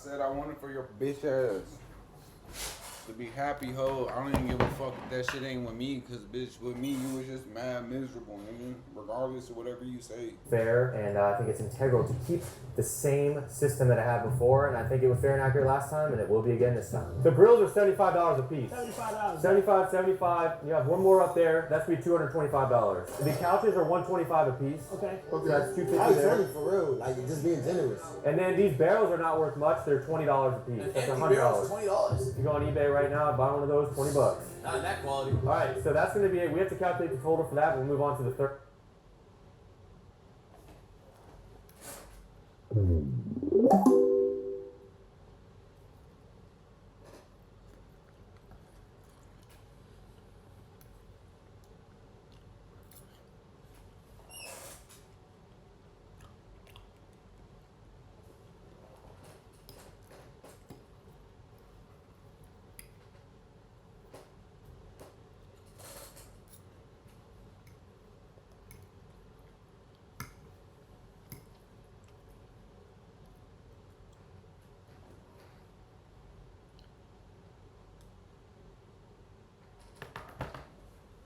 said I wanted for your bitch ass to be happy, ho. I don't even give a fuck if that shit ain't with me, cause bitch, with me you was just mad miserable, nigga. Regardless of whatever you say. Fair, and I think it's integral to keep the same system that I had before, and I think it was fair and accurate last time, and it will be again this time. The grills are $75 a piece. $75. 75. You have one more up there. That's be $225. The couches are $125 a piece. Okay. So that's $250 I was there. ready for real, like just being generous. And then these barrels are not worth much. They're $20 a piece. That's $100. $20. You go on eBay right now, buy one of those, $20. Not in that quality. All right, so that's going to be it. We have to calculate the total for that. We'll move on to the third.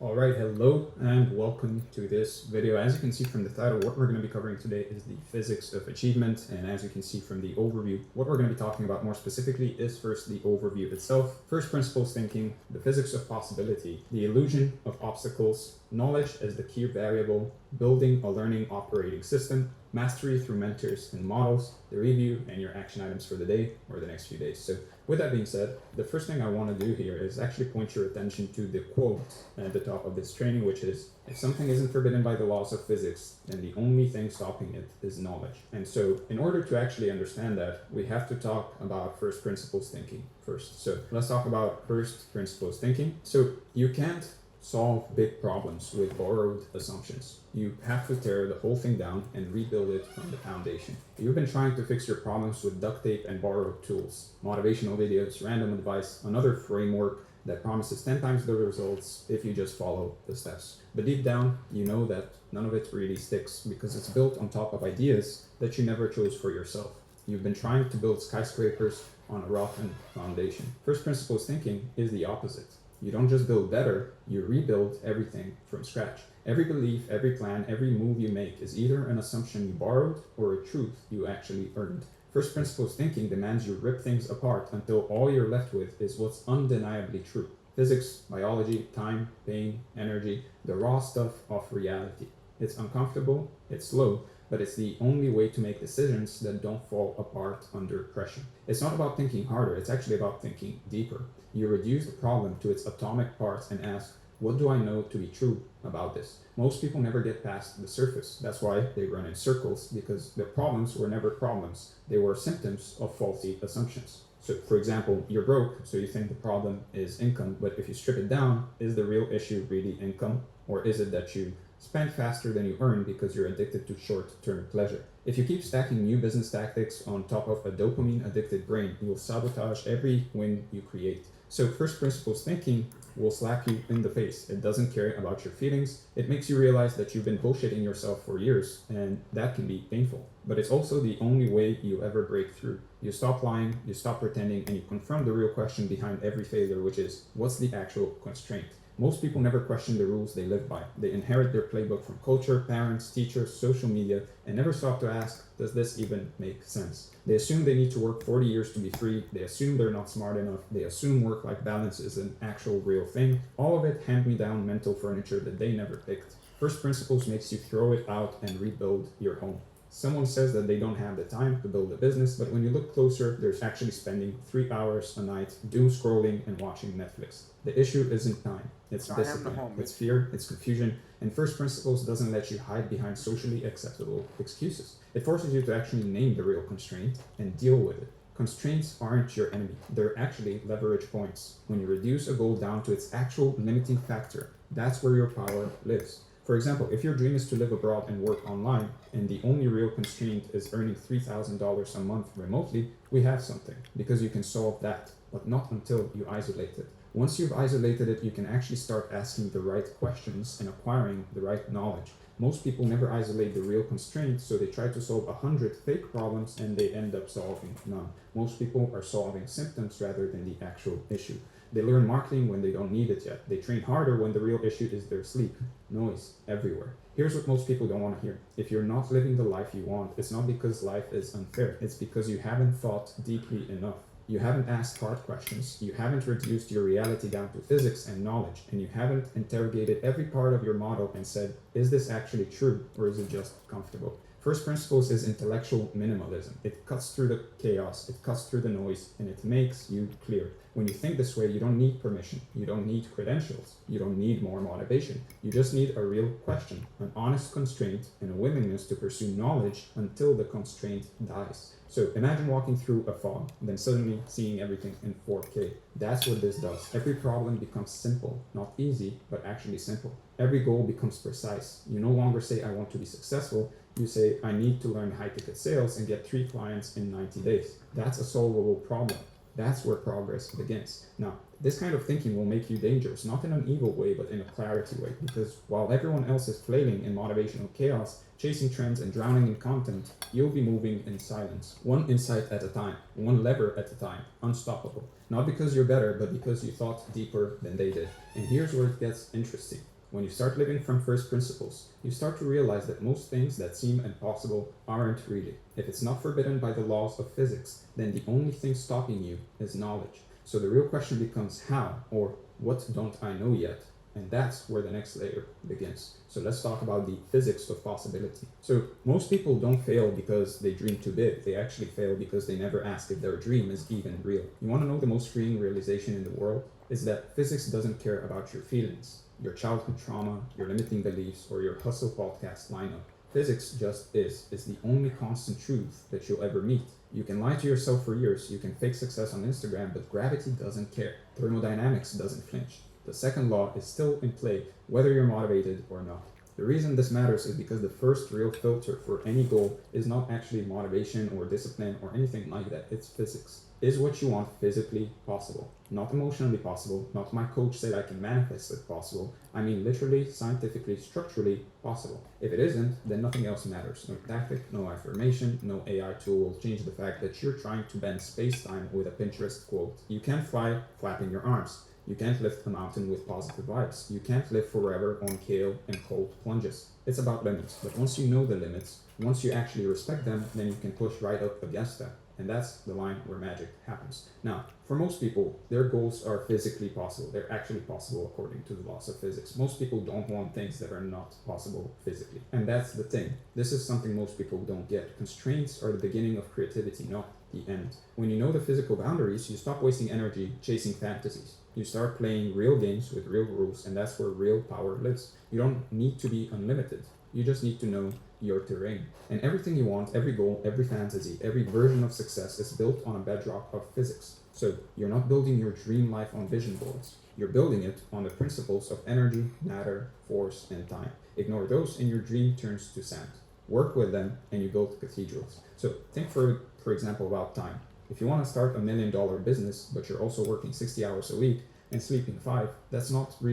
Alright, hello and welcome to this video. As you can see from the title, what we're going to be covering today is the physics of achievement, and as you can see from the overview, what we're going to be talking about more specifically is first the overview itself, first principles thinking, the physics of possibility, the illusion of obstacles, knowledge as the key variable, building a learning operating system, mastery through mentors and models, the review, and your action items for the day or the next few days. So with that being said, the first thing I want to do here is actually point your attention to the quote at the top of this training, which is, if something isn't forbidden by the laws of physics, then the only thing stopping it is knowledge. And so in order to actually understand that, we have to talk about first principles thinking first. So let's talk about first principles thinking. So you can't solve big problems with borrowed assumptions. You have to tear the whole thing down and rebuild it from the foundation. You've been trying to fix your problems with duct tape and borrowed tools, motivational videos, random advice, another framework that promises 10 times the results if you just follow the steps. But deep down, you know that none of it really sticks because it's built on top of ideas that you never chose for yourself. You've been trying to build skyscrapers on a rotten foundation. First principles thinking is the opposite. You don't just build better, you rebuild everything from scratch. Every belief, every plan, every move you make is either an assumption you borrowed or a truth you actually earned. First principles thinking demands you rip things apart until all you're left with is what's undeniably true. Physics, biology, time, pain, energy, the raw stuff of reality. It's uncomfortable, it's slow, but it's the only way to make decisions that don't fall apart under pressure. It's not about thinking harder, it's actually about thinking deeper. You reduce the problem to its atomic parts and ask, what do I know to be true about this? Most people never get past the surface. That's why they run in circles, because the problems were never problems. They were symptoms of faulty assumptions. So for example, you're broke, so you think the problem is income, but if you strip it down, is the real issue really income? Or is it that you spend faster than you earn because you're addicted to short-term pleasure? If you keep stacking new business tactics on top of a dopamine-addicted brain, you'll sabotage every win you create. So first principles thinking will slap you in the face. It doesn't care about your feelings. It makes you realize that you've been bullshitting yourself for years, and that can be painful. But it's also the only way you ever break through. You stop lying, you stop pretending, and you confront the real question behind every failure, which is, what's the actual constraint? Most people never question the rules they live by. They inherit their playbook from culture, parents, teachers, social media, and never stop to ask, does this even make sense? They assume they need to work 40 years to be free. They assume they're not smart enough. They assume work-life balance is an actual real thing. All of it hand-me-down mental furniture that they never picked. First principles makes you throw it out and rebuild your home. Someone says that they don't have the time to build a business, but when you look closer, there's actually spending 3 hours a night doom scrolling and watching Netflix. The issue isn't time, it's discipline, it's fear, it's confusion, and first principles doesn't let you hide behind socially acceptable excuses. It forces you to actually name the real constraint and deal with it. Constraints aren't your enemy, they're actually leverage points. When you reduce a goal down to its actual limiting factor, that's where your power lives. For example, if your dream is to live abroad and work online, and the only real constraint is earning $3,000 a month remotely, we have something, because you can solve that, but not until you isolate it. Once you've isolated it, you can actually start asking the right questions and acquiring the right knowledge. Most people never isolate the real constraints, so they try to solve 100 fake problems and they end up solving none. Most people are solving symptoms rather than the actual issue. They learn marketing when they don't need it yet. They train harder when the real issue is their sleep. Noise everywhere. Here's what most people don't want to hear. If you're not living the life you want, it's not because life is unfair. It's because you haven't thought deeply enough. You haven't asked hard questions, you haven't reduced your reality down to physics and knowledge, and you haven't interrogated every part of your model and said, is this actually true or is it just comfortable? First principles is intellectual minimalism. It cuts through the chaos, it cuts through the noise, and it makes you clear. When you think this way, you don't need permission, you don't need credentials, you don't need more motivation. You just need a real question, an honest constraint, and a willingness to pursue knowledge until the constraint dies. So imagine walking through a fog, then suddenly seeing everything in 4K. That's what this does. Every problem becomes simple, not easy, but actually simple. Every goal becomes precise. You no longer say, I want to be successful. You say, I need to learn high-ticket sales and get 3 clients in 90 days. That's a solvable problem. That's where progress begins. Now, this kind of thinking will make you dangerous, not in an evil way, but in a clarity way, because while everyone else is flailing in motivational chaos, chasing trends and drowning in content, you'll be moving in silence, one insight at a time, one lever at a time, unstoppable. Not because you're better, but because you thought deeper than they did. And here's where it gets interesting. When you start living from first principles, you start to realize that most things that seem impossible aren't really. If it's not forbidden by the laws of physics, then the only thing stopping you is knowledge. So the real question becomes how, or what don't I know yet? And that's where the next layer begins. So let's talk about the physics of possibility. So most people don't fail because they dream too big. They actually fail because they never ask if their dream is even real. You want to know the most freeing realization in the world? Is that physics doesn't care about your feelings, your childhood trauma, your limiting beliefs, or your hustle podcast lineup. Physics just is the only constant truth that you'll ever meet. You can lie to yourself for years, you can fake success on Instagram, but gravity doesn't care. Thermodynamics doesn't flinch. The second law is still in play, whether you're motivated or not. The reason this matters is because the first real filter for any goal is not actually motivation or discipline or anything like that, it's physics. Is what you want physically possible? Not emotionally possible, not my coach said I can manifest it possible. I mean literally, scientifically, structurally possible. If it isn't, then nothing else matters. No tactic, no affirmation, no AI tool will change the fact that you're trying to bend space-time with a Pinterest quote. You can't fly flapping your arms. You can't lift a mountain with positive vibes. You can't live forever on kale and cold plunges. It's about limits, but once you know the limits, once you actually respect them, then you can push right up against them. And that's the line where magic happens. Now, for most people, their goals are physically possible. They're actually possible according to the laws of physics. Most people don't want things that are not possible physically. And that's the thing. This is something most people don't get. Constraints are the beginning of creativity, not the end. When you know the physical boundaries, you stop wasting energy chasing fantasies. You start playing real games with real rules, and that's where real power lives. You don't need to be unlimited. You just need to know your terrain. And everything you want, every goal, every fantasy, every version of success is built on a bedrock of physics. So you're not building your dream life on vision boards. You're building it on the principles of energy, matter, force, and time. Ignore those and your dream turns to sand. Work with them and you build cathedrals. So think for example about time. If you want to start $1 million business, but you're also working 60 hours a week and sleeping 5, that's not really